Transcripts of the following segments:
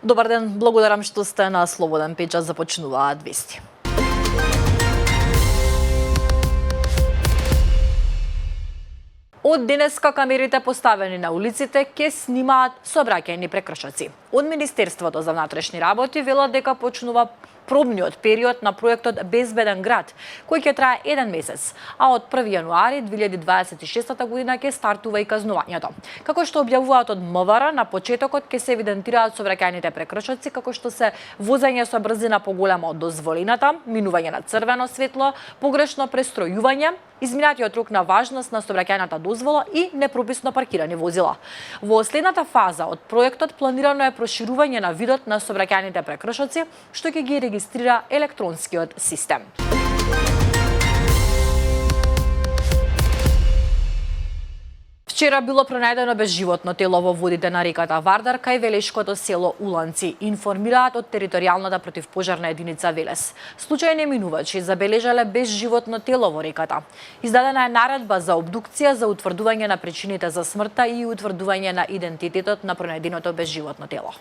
Добар ден, благодарам што сте на Слободен печат, започнуваат вести. Од денеска камерите поставени на улиците ќе снимаат сообраќајни прекршоци. Од Министерството за внатрешни работи велат дека почнува пробниот период на проектот Безбеден град, кој ќе трае 1 месец, а од 1 јануари 2026 година ќе стартува и казнувањето. Како што објавуваат од МВР, на почетокот ќе се евидентираат сообраќајните прекршоци, како што се возење со брзина поголема од дозволената, минување на црвено светло, погрешно престројување, изминатиот рок на важност на сообраќајната дозвола и непрописно паркирани возила. Во следната фаза од проектот планирано е проширување на видот на сообраќајните прекршоци, што ќе ги регистрира електронскиот систем. Вчера било пронајдено безживотно тело во водите на реката Вардар кај велешкото село Уланци, информираат од територијалната противпожарна единица Велес. Случајни минувачи забележале безживотно тело во реката. Издадена е наредба за обдукција за утврдување на причините за смртта и утврдување на идентитетот на пронајденото безживотно тело.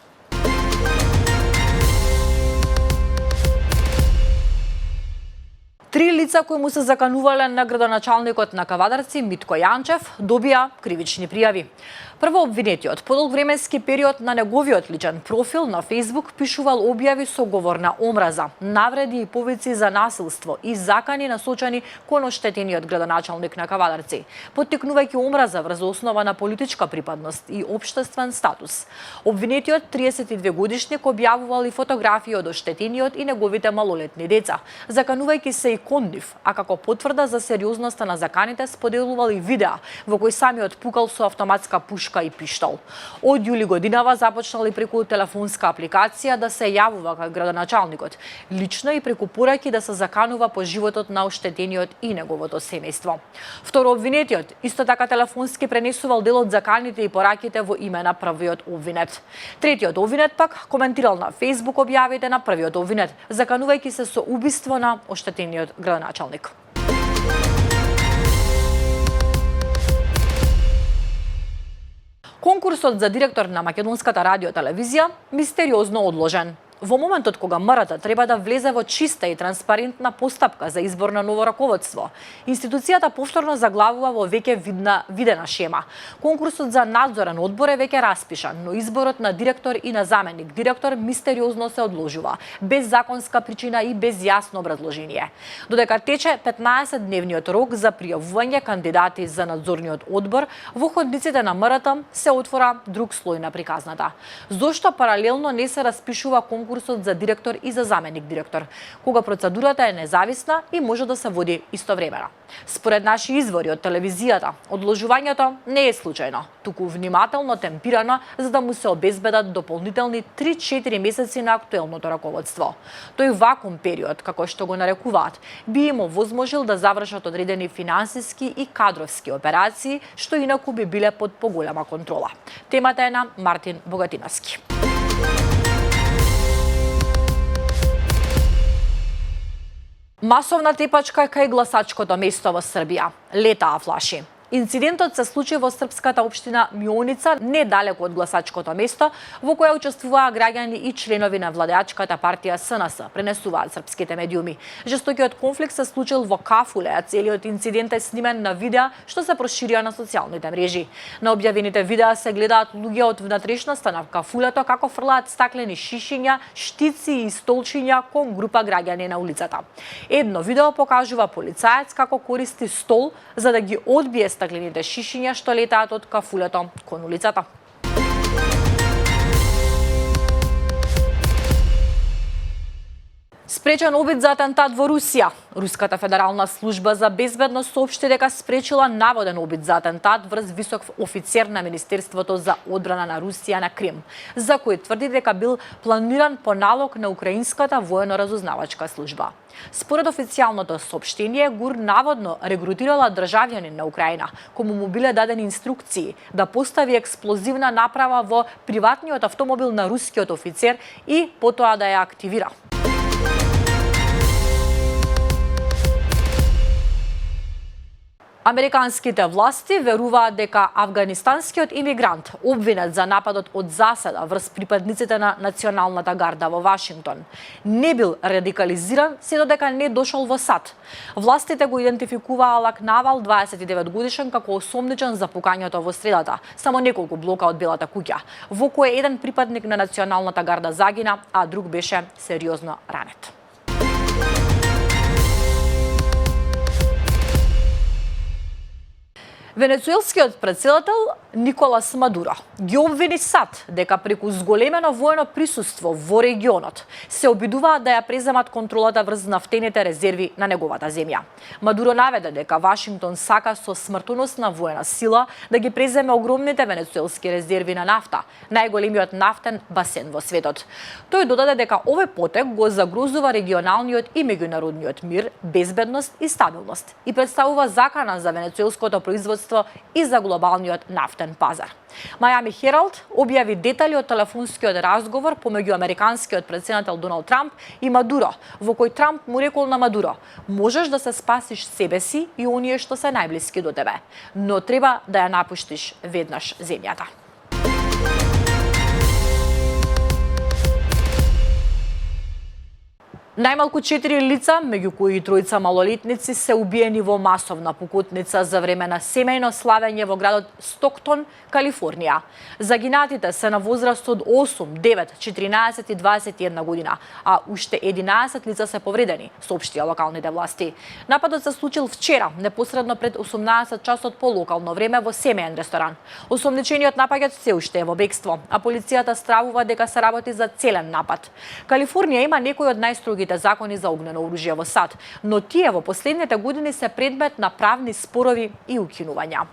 Три лица кои му се заканувале на градоначалникот на Кавадарци Митко Јанчев добија кривични пријави. Прво обвинетиот по долг временски период на неговиот личен профил на Facebook пишувал објави со говор на омраза, навреди и повици за насилство и закани насочени кон оштетениот градоначалник на Кавадарци, поттикнувајќи омраза врз основа на политичка припадност и општествен статус. Обвинетиот 32 годишник објавувал и фотографии од оштетениот и неговите малолетни деца, заканувајќи се и кон нив, а како потврда за сериозноста на заканите споделувал и видеа во кој самиот пукал со автоматска пушка и пиштол. Од јули годинава започнал и преку телефонска апликација да се јавува кај градоначалникот, лично и преку пораки да се заканува по животот на оштетениот и неговото семејство. Второ обвинетиот исто така телефонски пренесувал дел од заканите и пораките во име на првиот обвинет. Третиот обвинет пак коментирал на Facebook објавите на првиот обвинет, заканувајќи се со убиство на оштетениот градоначалник. Конкурсот за директор на Македонската радиотелевизија мистериозно одложен. Во моментот кога МРТ треба да влезе во чиста и транспарентна постапка за избор на ново раководство, институцијата повторно заглавува во веќе видена шема. Конкурсот за надзорен одбор е веќе распишан, но изборот на директор и на заменик директор мистериозно се одложува, без законска причина и без јасно образложение. Додека тече 15-дневниот рок за пријавување кандидати за надзорниот одбор, во ходниците на МРТ се отвора друг слој на приказната. Зошто паралелно не се распишува конкурсот за директор и за заменик директор, кога процедурата е независна и може да се води истовремено? Според наши извори од телевизијата, одложувањето не е случајно, туку внимателно темпирано за да му се обезбедат дополнителни 3-4 месеци на актуелното раководство. Тој вакуум период, како што го нарекуваат, би им овозможил да завршат одредени финансиски и кадровски операции, што инаку би биле под поголема контрола. Темата е на Мартин Богатиновски. Масовна тепачка кај гласачкото место во Србија. Летаа флаши. Инцидентот се случи во српската општина Мионица, недалеку од гласачкото место, во која учествуваа граѓани и членови на владеачката партија СНС, пренесуваат српските медиуми. Жестокиот конфликт се случил во кафуле, а целиот инцидент е снимен на видеа што се проширија на социјалните мрежи. На објавените видеа се гледаат луѓе од внатрешноста на кафулето како фрлаат стаклени шишиња, штици и столчиња кон група граѓани на улицата. Едно видео покажува полицаец како користи стол за да ги одбие стаклените шишиња што летаат од кафулето кон улицата. Спречен обид за атентат во Русија. Руската федерална служба за безбедност соопшти дека спречила наводен обид за атентат врз висок офицер на Министерството за одбрана на Русија на Крим, за кој тврди дека бил планиран по налог на украинската воено-разузнавачка служба. Според официјалното соопштение, ГУР наводно регрутирала државјанин на Украина, кому му биле дадени инструкции да постави експлозивна направа во приватниот автомобил на рускиот офицер и потоа да ја активира. Американските власти веруваат дека афганистанскиот имигрант, обвинет за нападот од засада врз припадниците на Националната гарда во Вашингтон, не бил радикализиран се додека не дошол во САД. Властите го идентификуваа Алак Навал, 29 годишен, како осомничен за пукањето во средата, само неколку блока од Белата куќа, во кое еден припадник на Националната гарда загина, а друг беше сериозно ранет. Венецуелскиот претседател Николас Мадуро ги обвини САД дека преку зголемено воено присуство во регионот се обидуваат да ја преземат контролата врз нафтените резерви на неговата земја. Мадуро наведе дека Вашингтон сака со смртоносна воена сила да ги преземе огромните венецуелски резерви на нафта, најголемиот нафтен басен во светот. Тој додаде дека овој потек го загрозува регионалниот и меѓународниот мир, безбедност и стабилност и представува закана за венецуелското производство и за глобалниот нафтен пазар. Miami Herald објави детали од телефонскиот разговор помеѓу американскиот претседател Доналд Трамп и Мадуро, во кој Трамп му рекол на Мадуро: "Можеш да се спасиш себе си и оние што се најблиски до тебе, но треба да ја напуштиш веднаш земјата." Најмалку 4 лица, меѓу кои и тројца малолетници, се убиени во масовна пукотница за време на семејно славење во градот Стоктон, Калифорнија. Загинатите се на возраст од 8, 9, 14 и 21 година, а уште 11 лица се повредени, соопштија локалните власти. Нападот се случил вчера, непосредно пред 18 часот по локално време во семеен ресторан. Осомничениот напаѓач се уште е во бегство, а полицијата стравува дека се работи за целен напад. Калифорнија има некои од најстрогите закони за огнено оружје во САД, но тие во последните години се предмет на правни спорови и укинувања.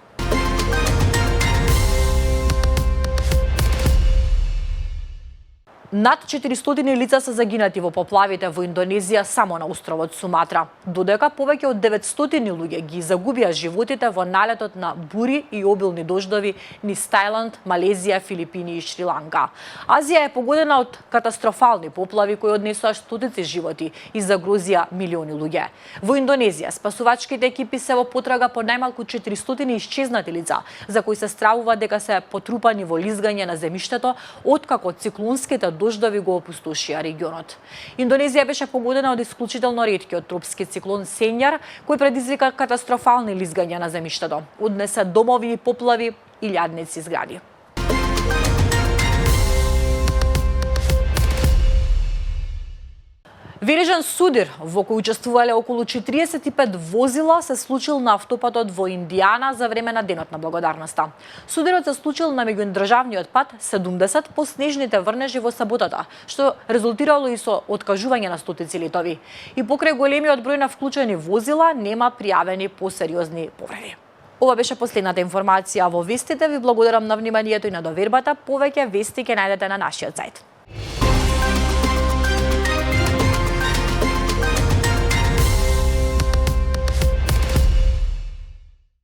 Над 400 лица се загинати во поплавите во Индонезија само на островот Суматра, додека повеќе од 900 луѓе ги загубија животите во налетот на бури и обилни дождови низ Тајланд, Малезија, Филипини и Шри-Ланка. Азија е погодена од катастрофални поплави кои однесоа стотици животи и загрозија милиони луѓе. Во Индонезија спасувачките екипи се во потрага по најмалку 400 исчезнати лица, за кои се стравува дека се потрупани во лизгање на земјиштето откако циклонските дождови го опустошија регионот. Индонезија беше погодена од исклучително реткиот тропски циклон Сенјар, кој предизвика катастрофални лизгања на земјиштето, однесе домови и поплави и илјадници згради. Верижен судир во кој учествувале околу 45 возила се случил на автопатот во Индијана за време на Денот на благодарноста. Судирот се случил на меѓудржавниот пат 70 по снежните врнежи во саботата, што резултирало и со откажување на стотици летови. И покрај големиот број на вклучени возила нема пријавени посериозни повреди. Ова беше последната информација во вестите. Ви благодарам на вниманието и на довербата. Повеќе вести ќе најдете на нашиот сајт.